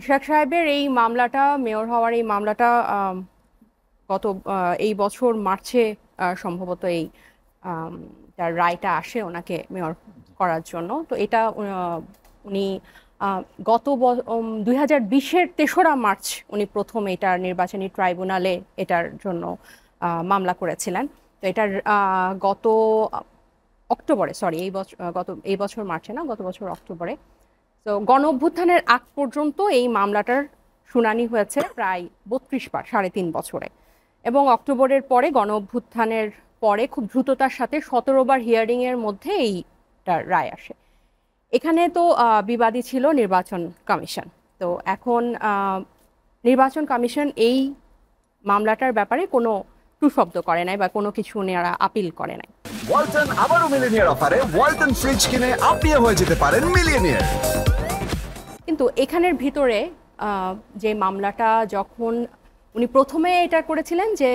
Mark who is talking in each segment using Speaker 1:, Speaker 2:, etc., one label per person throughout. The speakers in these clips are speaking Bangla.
Speaker 1: ইশরাক সাহেবের এই মামলাটা, মেয়র হওয়ার এই মামলাটা গত এই বছর মার্চে সম্ভবত এই তার রায়টা আসে ওনাকে মেয়র করার জন্য। তো এটা উনি গত 2020-এর 3রা মার্চ উনি প্রথম এটার নির্বাচনী ট্রাইব্যুনালে এটার জন্য মামলা করেছিলেন। তো এটার গত অক্টোবরে, সরি এই বছর মার্চে না, গত বছর অক্টোবরে। তো গণ অভ্যুত্থানের আগ পর্যন্ত এই মামলাটার শুনানি হয়েছে প্রায় 32 বার, 3.5 বছরে। এবং অক্টোবরের পরে, গণ অভ্যুত্থানের পরে খুব দ্রুততার সাথে 17 বার হিয়ারিং এর মধ্যে এইটার রায় আসে। এখানে তো বিবাদী ছিল নির্বাচন কমিশন। তো এখন নির্বাচন কমিশন এই মামলাটার ব্যাপারে কোনো টুশব্দ করে নাই বা কোনো কিছু ওনারা আপিল করে নাই।
Speaker 2: ওয়ালটন আবারও মিলিয়নিয়ার অফারে ওয়ালটন ফ্রিজ কিনে আপনিও হয়ে যেতে পারেন মিলিয়নিয়ার।
Speaker 1: কিন্তু এখানের ভিতরে যে মামলাটা, যখন উনি প্রথমে এটা করেছিলেন যে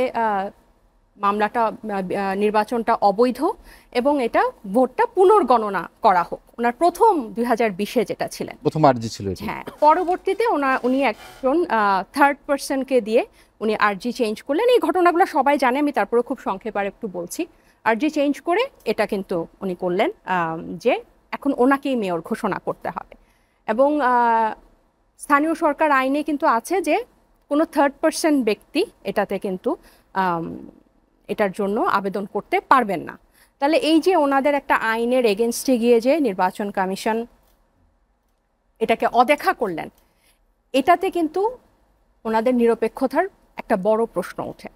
Speaker 1: মামলাটা, নির্বাচনটা অবৈধ এবং এটা ভোটটা পুনর্গণনা করা হোক, ওনার প্রথম 2020-এ যেটা ছিলেন
Speaker 3: প্রথম আর্জি ছিল।
Speaker 1: হ্যাঁ, পরবর্তীতে উনি একজন থার্ড পার্সনকে দিয়ে উনি আরজি চেঞ্জ করলেন। এই ঘটনাগুলো সবাই জানে, আমি তারপরে খুব সংক্ষেপে আর একটু বলছি। আরজি চেঞ্জ করে এটা কিন্তু উনি করলেন যে এখন ওনাকেই মেয়র ঘোষণা করতে হবে। এবং স্থানীয় সরকার আইনে কিন্তু আছে যে কোনো থার্ড পার্সন ব্যক্তি এটাতে কিন্তু এটার জন্য আবেদন করতে পারবেন না। তাহলে এই যে ওনাদের একটা আইনের এগেনস্টে গিয়ে যে নির্বাচন কমিশন এটাকে অদেখা করলেন, এটাতে কিন্তু ওনাদের নিরপেক্ষতার একটা বড় প্রশ্ন ওঠে।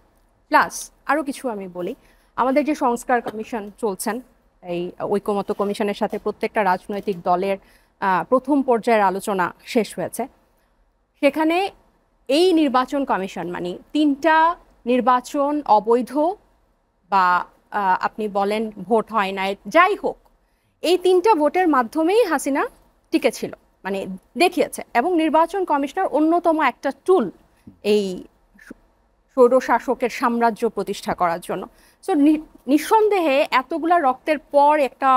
Speaker 1: প্লাস আরও কিছু আমি বলি, আমাদের যে সংস্কার কমিশন চলছেন, এই ঐকমত্য কমিশনের সাথে প্রত্যেকটা রাজনৈতিক দলের প্রথম পর্যায়ের আলোচনা শেষ হয়েছে। সেখানে এই নির্বাচন কমিশন, মানে 3টা নির্বাচন অবৈধ বা আপনি বলেন ভোট হয় না, যাই হোক, এই 3টা ভোটের মাধ্যমেই হাসিনা টিকেছিল, মানে দেখিয়েছে। এবং নির্বাচন কমিশনার অন্যতম একটা টুল এই স্বৈরশাসকের সাম্রাজ্য প্রতিষ্ঠা করার জন্য। সো নিঃসন্দেহে এতগুলা রক্তের পর, একটা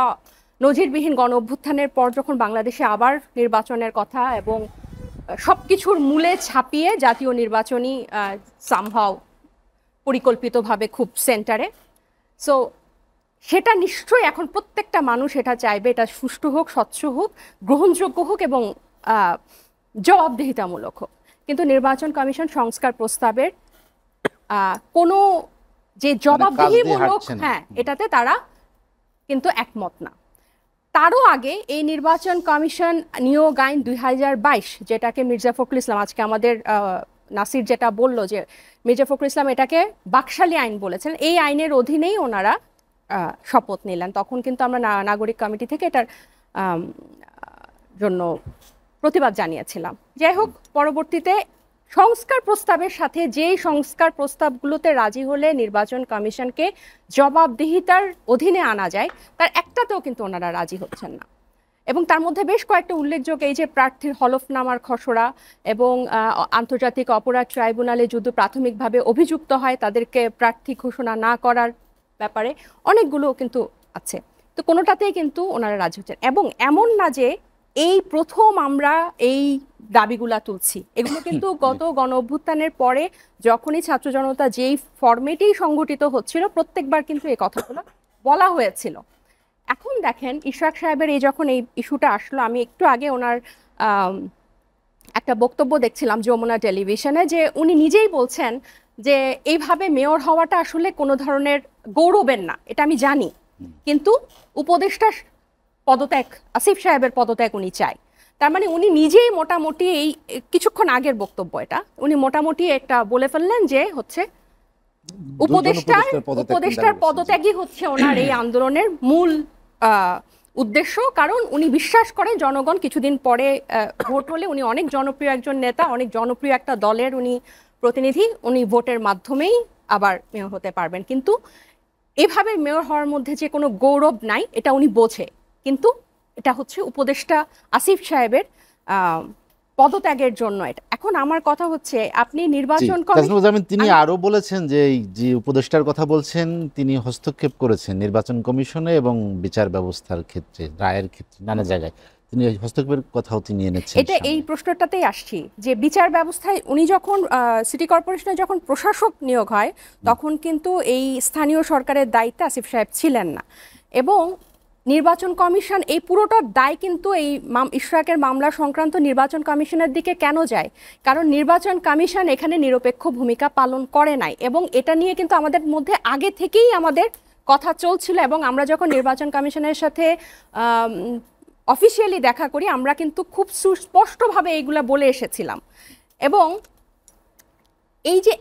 Speaker 1: নজিরবিহীন গণ অভ্যুত্থানের পর, যখন বাংলাদেশে আবার নির্বাচনের কথা এবং সবকিছুর মূলে ছাপিয়ে জাতীয় নির্বাচনী সামহাও পরিকল্পিতভাবে খুব সেন্টারে, সো সেটা নিশ্চয়ই এখন প্রত্যেকটা মানুষ এটা চাইবে, এটা সুষ্ঠু হোক, স্বচ্ছ হোক, গ্রহণযোগ্য হোক এবং জবাবদিহিতামূলক হোক। কিন্তু নির্বাচন কমিশন সংস্কার প্রস্তাবের কোনো যে জবাবদিহিমূলক, হ্যাঁ, এটাতে তারা কিন্তু একমত না। তারও আগে এই নির্বাচন কমিশন নিয়োগ আইন 2022, যেটাকে মির্জা ফখরুল ইসলাম, আজকে আমাদের নাসির যেটা বলল যে মির্জা ফখরুল ইসলাম এটাকে বাকশালী আইন বলেছেন, এই আইনের অধীনেই ওনারা শপথ নিলেন। তখন কিন্তু আমরা নাগরিক কমিটি থেকে এটার জন্য প্রতিবাদ জানিয়েছিলাম। যাই হোক, পরবর্তীতে সংস্কার প্রস্তাবের সাথে যেই সংস্কার প্রস্তাবগুলোতে রাজি হলে নির্বাচন কমিশনকে জবাবদিহিতার অধীনে আনা যায়, তার একটাতেও কিন্তু ওনারা রাজি হচ্ছেন না। এবং তার মধ্যে বেশ কয়েকটা উল্লেখযোগ্য, এই যে প্রার্থীর হলফনামার খসড়া এবং আন্তর্জাতিক অপরাধ ট্রাইব্যুনালে যদি প্রাথমিকভাবে অভিযুক্ত হয় তাদেরকে প্রার্থী ঘোষণা না করার ব্যাপারে অনেকগুলো কিন্তু আছে। তো কোনোটাতেই কিন্তু ওনারা রাজি হচ্ছেন। এবং এমন না যে এই প্রথম আমরা এই দাবিগুলা তুলছি, এগুলো কিন্তু গত গণ অভ্যুত্থানের পরে যখনই ছাত্র জনতা যেই ফরম্যাটেই সংগঠিত হচ্ছিল, প্রত্যেকবার কিন্তু এই কথাগুলো বলা হয়েছিল। এখন দেখেন ইশরাক সাহেবের যখন এই ইস্যুটা আসলো, আমি একটু আগে ওনার একটা বক্তব্য দেখছিলাম যমুনা টেলিভিশনে, যে উনি নিজেই বলছেন যে এইভাবে মেয়র হওয়াটা আসলে কোনো ধরনের গৌরবের না, এটা আমি জানি, কিন্তু উপদেষ্টা পদত্যাগ, আসিফ সাহেবের পদত্যাগ উনি চাই। তার মানে উনি নিজেই মোটামুটি এই কিছুক্ষণ আগের বক্তব্য, এটা উনি মোটামুটি একটা বলে ফেললেন যে হচ্ছে উপদেষ্টার পদত্যাগই হচ্ছে ওনার এই আন্দোলনের মূল উদ্দেশ্য। কারণ উনি বিশ্বাস করেন জনগণ কিছুদিন পরে ভোট হলে, উনি অনেক জনপ্রিয় একজন নেতা, অনেক জনপ্রিয় একটা দলের উনি প্রতিনিধি, উনি ভোটের মাধ্যমেই আবার মেয়র হতে পারবেন। কিন্তু এভাবে মেয়র হওয়ার মধ্যে যে কোনো গৌরব নাই, এটা উনি বোঝে। কিন্তু এটা হচ্ছে উপদেষ্টা আসিফ সাহেবের পদত্যাগের জন্য এটা। এখন আমার কথা হচ্ছে, আপনি নির্বাচন কমিশন,
Speaker 3: তিনি আরো বলেছেন যে যে উপদেষ্টার কথা বলছেন তিনি হস্তক্ষেপ করেছেন নির্বাচন কমিশনে এবং বিচার ব্যবস্থার ক্ষেত্রে, রায়ের ক্ষেত্রে, নানা জায়গায়। তিনি হস্তক্ষেপের কথাও তিনি এনেছেন।
Speaker 1: এটা এই প্রশ্নটাতেই আসছি যে বিচার ব্যবস্থায় উনি যখন সিটি কর্পোরেশনে যখন প্রশাসক নিয়োগ হয় তখন কিন্তু এই স্থানীয় সরকারের দায়িত্বে আসিফ সাহেব ছিলেন না, এবং নির্বাচন কমিশন এই পুরোটার দায় কিন্তু এই ইশরাকের মামলা সংক্রান্ত নির্বাচন কমিশনের দিকে কেন যায়, কারণ নির্বাচন কমিশন এখানে নিরপেক্ষ ভূমিকা পালন করে নাই, এবং এটা নিয়ে কিন্তু আমাদের মধ্যে আগে থেকেই আমাদের কথা চলছিল, এবং আমরা যখন নির্বাচন কমিশনের সাথে অফিসিয়ালি দেখা করি আমরা কিন্তু খুব সুস্পষ্টভাবে এইগুলা বলে এসেছিলাম। এবং এই যে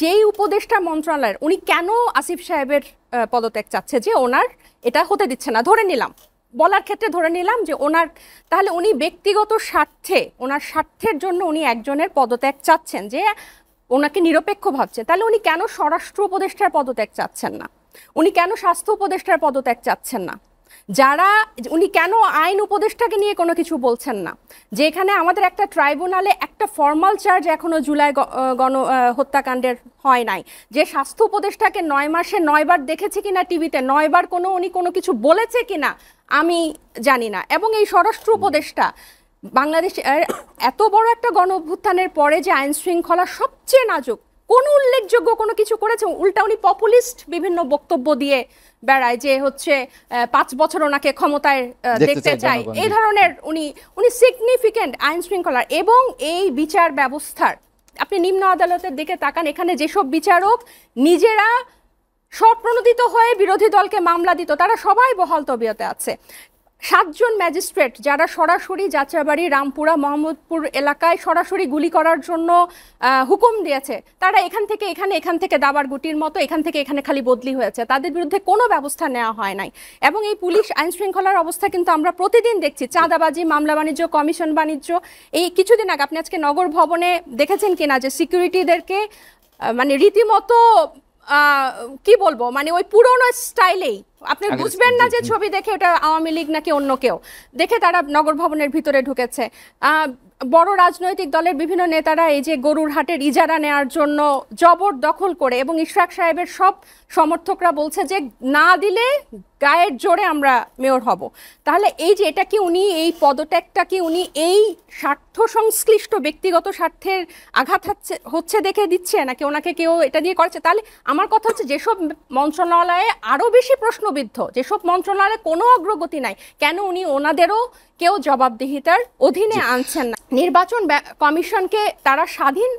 Speaker 1: যেই উপদেষ্টা মন্ত্রণালয়ের উনি কেন আসিফ সাহেবের পদত্যাগ চাচ্ছে, যে ওনার এটা হতে দিচ্ছে না, ধরে নিলাম বলার ক্ষেত্রে ধরে নিলাম যে ওনার, তাহলে উনি ব্যক্তিগত স্বার্থে ওনার স্বার্থের জন্য উনি একজনের পদত্যাগ চাচ্ছেন, যে ওনাকে নিরপেক্ষ ভাবছেন, তাহলে উনি কেন স্বরাষ্ট্র উপদেষ্টার পদত্যাগ চাচ্ছেন না, উনি কেন স্বাস্থ্য উপদেষ্টার পদত্যাগ চাচ্ছেন না, যারা উনি কেন আইন উপদেষ্টাকে নিয়ে কোনো কিছু বলছেন না, যেখানে আমাদের একটা ট্রাইব্যুনালে একটা ফর্মাল চার্জ এখনো জুলাই গণ হত্যাকাণ্ডের হয় নাই, যে স্বাস্থ্য উপদেষ্টাকে 9 মাসে 9 বার দেখেছে কিনা টিভিতে, 9 বার উনি কোনো কিছু বলেছে কিনা আমি জানি না, এবং এই স্বরাষ্ট্র উপদেষ্টা বাংলাদেশ এত বড় একটা গণ অভ্যুত্থানের পরে যে আইন শৃঙ্খলা সবচেয়ে নাজুক, কোন উল্লেখযোগ্য কোনো কিছু করেছে, উল্টা উনি পপুলিস্ট বিভিন্ন বক্তব্য দিয়ে বেড়ায় যে হচ্ছে 5 বছর ওনাকে ক্ষমতায় দেখতে চাই, এই ধরনের উনি সিগনিফিকেন্ট আইন শৃঙ্খলার এবং এই বিচার ব্যবস্থার, আপনি নিম্ন আদালতের দিকে তাকান, এখানে যেসব বিচারক নিজেরা স্বপ্রণোদিত হয়ে বিরোধী দলকে মামলা দিত তারা সবাই বহাল তবিয়তে আছে। 7 জন ম্যাজিস্ট্রেট যারা সরাসরি যাত্রাবাড়ি, রামপুরা, মোহাম্মদপুর এলাকায় সরাসরি গুলি করার জন্য হুকুম দিয়েছে, তারা এখান থেকে দাবার গুটির মতো এখান থেকে এখানে খালি বদলি হয়েছে, তাদের বিরুদ্ধে কোনো ব্যবস্থা নেওয়া হয় নাই। এবং এই পুলিশ আইন শৃঙ্খলার অবস্থা কিন্তু আমরা প্রতিদিন দেখছি, চাঁদাবাজি, মামলা বাণিজ্য, কমিশন বাণিজ্য। এই কিছুদিন আগে আপনি আজকে নগর ভবনে দেখেছেন কিনা যে সিকিউরিটিদেরকে মানে রীতিমতো কি বলবো, মানে ওই পুরনো স্টাইলেই, আপনি বুঝবেন না যে ছবি দেখে ওটা আওয়ামী লীগ নাকি অন্য কেউ, দেখে তারা নগর ভবনের ভিতরে ঢুকেছে। বড় রাজনৈতিক দলের বিভিন্ন নেতারা এই যে গরুর হাটের ইজারা নেওয়ার জন্য জবরদখল করে, এবং ইশরাক সাহেবের সব সমর্থকরা বলছে যে না দিলে গায়ের জোরে আমরা মেয়র হব। তাহলে এই যে এটা কি উনি এই পদত্যাগটা কি উনি এই স্বার্থ সংশ্লিষ্ট ব্যক্তিগত স্বার্থের আঘাত হচ্ছে দেখে দিচ্ছে, নাকি ওনাকে কেউ এটা দিয়ে করছে? তাহলে আমার কথা হচ্ছে যেসব মন্ত্রণালয়ে আরো বেশি প্রশ্নবিদ্ধ, যেসব মন্ত্রণালয়ে কোনো অগ্রগতি নাই, কেন উনি ওনাদেরও কেউ জবাবদিহিতার অধীনে আনছেন না? নির্বাচন কমিশনকে তারা স্বাধীন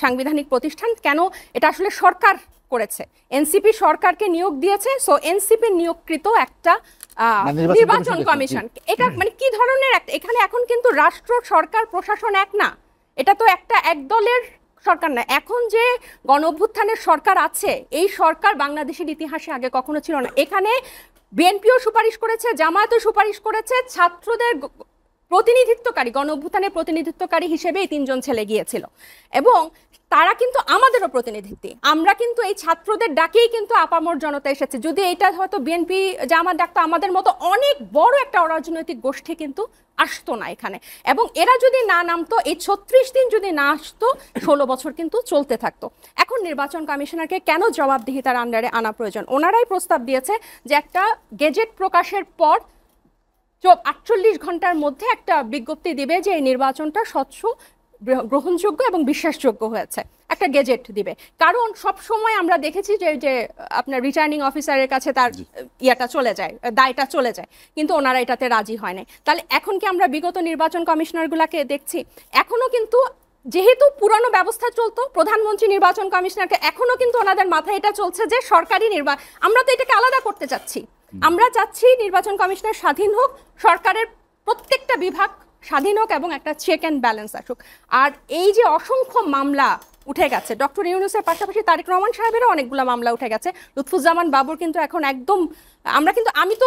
Speaker 1: সাংবিধানিক প্রতিষ্ঠান, কেন এটা আসলে সরকার করেছে, এনসিপি সরকারকে নিয়োগ দিয়েছে, সো এনসিপি নিয়োগকৃত একটা নির্বাচন কমিশন। এটা মানে কি ধরনের একটা, এখানে এখন কিন্তু রাষ্ট্র, সরকার, প্রশাসন এক না, এটা তো একটা এক দলের সরকার না। এখন যে গণ অভ্যুত্থানের সরকার আছে, এই সরকার বাংলাদেশের ইতিহাসে আগে কখনো ছিল না। এখানে বিএনপিও সুপারিশ করেছে, জামায়াতও সুপারিশ করেছে, ছাত্রদের প্রতিনিধিত্বকারী, গণ অভ্যুত্থানের প্রতিনিধিত্বকারী হিসেবে এই 3 জন ছেলে গিয়েছিল, এবং তারা কিন্তু আমাদেরও প্রতিনিধিত্ব, আমরা কিন্তু এই ছাত্রদের ডাকেই কিন্তু আপামর জনতা এসেছে। যদি এটা হয়তো বিএনপি, জামাত ডাকতো, আমাদের মতো অনেক বড় একটা অরাজনৈতিক গোষ্ঠী কিন্তু আসতো না এখানে, এবং এরা যদি না নামতো, এই 36 দিন যদি না আসতো, 16 বছর কিন্তু চলতে থাকতো। এখন নির্বাচন কমিশনারকে কেন জবাবদিহিতার আন্ডারে আনা প্রয়োজন? ওনারাই প্রস্তাব দিয়েছে যে একটা গেজেট প্রকাশের পর 48 ঘন্টার মধ্যে একটা বিজ্ঞপ্তি দিবে যে এই নির্বাচনটা স্বচ্ছ, গ্রহণযোগ্য এবং বিশ্বাসযোগ্য হয়েছে, একটা গেজেট দিবে। কারণ সব সময় আমরা দেখেছি যে আপনার রিটার্নিং অফিসারের কাছে তার ইয়াটা চলে যায়, দায়টা চলে যায়, কিন্তু ওনারা এটাতে রাজি হয় নাই। তাহলে এখন কি আমরা বিগত নির্বাচন কমিশনারগুলোকে দেখছি, এখনো কিন্তু যেহেতু পুরানো ব্যবস্থা চলতো, প্রধানমন্ত্রী নির্বাচন কমিশনারকে, এখনো কিন্তু ওনাদের মাথায় এটা চলছে যে সরকারি আমরা তো এটাকে আলাদা করতে চাচ্ছি, আমরা চাচ্ছি নির্বাচন কমিশনার স্বাধীন হোক, সরকারের প্রত্যেকটা বিভাগ স্বাধীন হোক, এবং একটা চেক অ্যান্ড ব্যালেন্স আসুক। আর এই যে অসংখ্য মামলা উঠে গেছে, ডক্টর ইউনূসের পাশাপাশি তারেক রহমান সাহেবেরও অনেকগুলো মামলা উঠে গেছে, লুৎফুজ্জামান বাবুর কিন্তু এখন একদম, আমি তো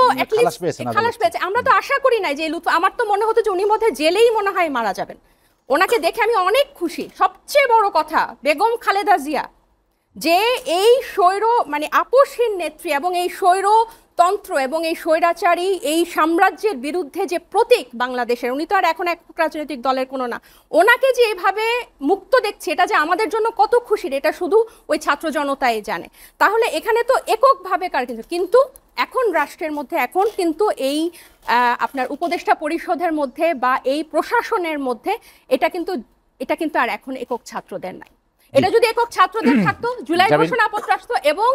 Speaker 1: খালাস পেয়েছি, আমরা তো আশা করি নাই যে আমার তো মনে হতো যে উনি মধ্যে জেলেই মনে হয় মারা যাবেন। ওনাকে দেখে আমি অনেক খুশি। সবচেয়ে বড় কথা, বেগম খালেদা জিয়া যে এই স্বৈর মানে আপোষহীন নেত্রী এবং এই স্বৈরতন্ত্র এবং এই স্বৈরাচারী এই সাম্রাজ্যের বিরুদ্ধে যে প্রতীক বাংলাদেশের, উনি তো আর এখন এক রাজনৈতিক দলের কোনো না, ওনাকে যে এভাবে মুক্ত দেখছে এটা যে আমাদের জন্য কত খুশির, এটা শুধু ওই ছাত্র জনতাই জানে। তাহলে এখানে তো এককভাবে কিন্তু এখন রাষ্ট্রের মধ্যে এখন কিন্তু এই আপনার উপদেষ্টা পরিষদের মধ্যে বা এই প্রশাসনের মধ্যে এটা কিন্তু আর এখন একক ছাত্রদের নাই। এটা যদি একক ছাত্রদের থাকতো, জুলাই ঘোষণাপত্র আসতো এবং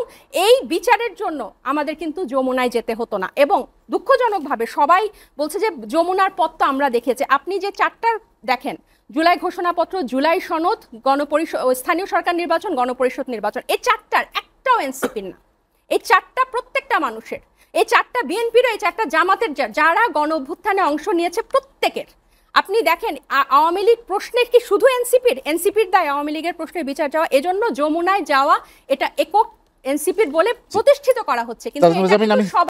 Speaker 1: এই বিচারের জন্য আমাদের কিন্তু যমুনায় যেতে হতো না। এবং দুঃখজনকভাবে সবাই বলছে যে যমুনার পথ তো আমরা দেখেছি, আপনি যে চারটার দেখেন, জুলাই ঘোষণাপত্র, জুলাই সনদ, গণপরিষদ, স্থানীয় সরকার নির্বাচন, গণপরিষদ নির্বাচন, এই চারটার একটাও এনসিপির না। এই চারটা প্রত্যেকটা মানুষের, এই চারটা বিএনপির, এই চারটা জামাতের, যারা গণ অভ্যুত্থানে অংশ নিয়েছে প্রত্যেকের। আপনি দেখেন আওয়ামী লীগ প্রশ্নের কি শুধু এনসিপির দায় আওয়ামী লীগের প্রশ্নের বিচার যাওয়া? এজন্য যমুনায় যাওয়া এটা একক এনসিপির বলে প্রতিষ্ঠিত করা হচ্ছে, কিন্তু